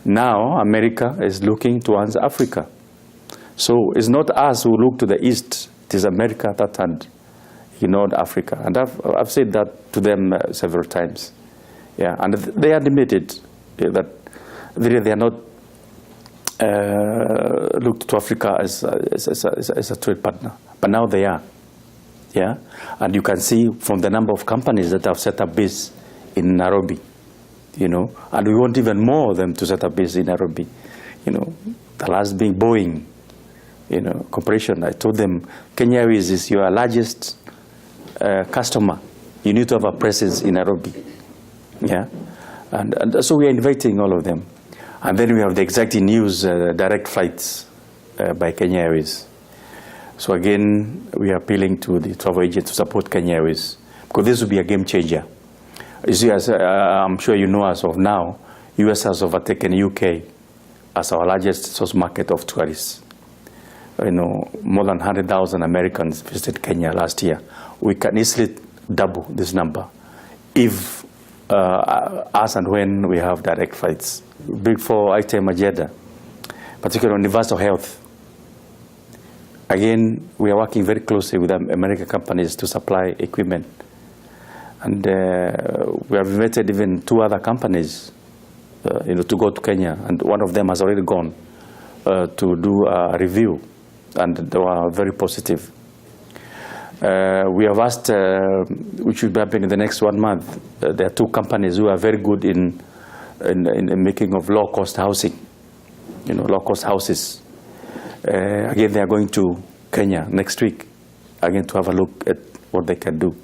Now America is looking towards Africa. So it's not us who look to the east, it is America that had ignored Africa. And I've said that to them several times. Yeah, and they admitted that they are not looked to Africa as a trade partner, but now they are. Yeah, and you can see from the number of companies that have set up base in Nairobi, and we want even more of them to set up base in Nairobi. The last being Boeing, corporation. I told them Kenya Airways is your largest customer. You need to have a presence in Nairobi. Yeah, and so we are inviting all of them. And then we have the exciting news, direct flights by Kenya Airways. So again, we are appealing to the travel agent to support Kenya Airways, because this will be a game changer. You see, as I'm sure you know, as of now, US has overtaken UK as our largest source market of tourists. More than 100,000 Americans visited Kenya last year. We can easily double this number if as and when we have direct flights. Big four item agenda, particularly on universal health. Again, we are working very closely with American companies to supply equipment. And we have invited even 2 other companies to go to Kenya, and one of them has already gone to do a review, and they were very positive. We have asked, which will be happening in the next 1 month, there are 2 companies who are very good in making of low-cost housing, low-cost houses. Again, they are going to Kenya next week, again, to have a look at what they can do.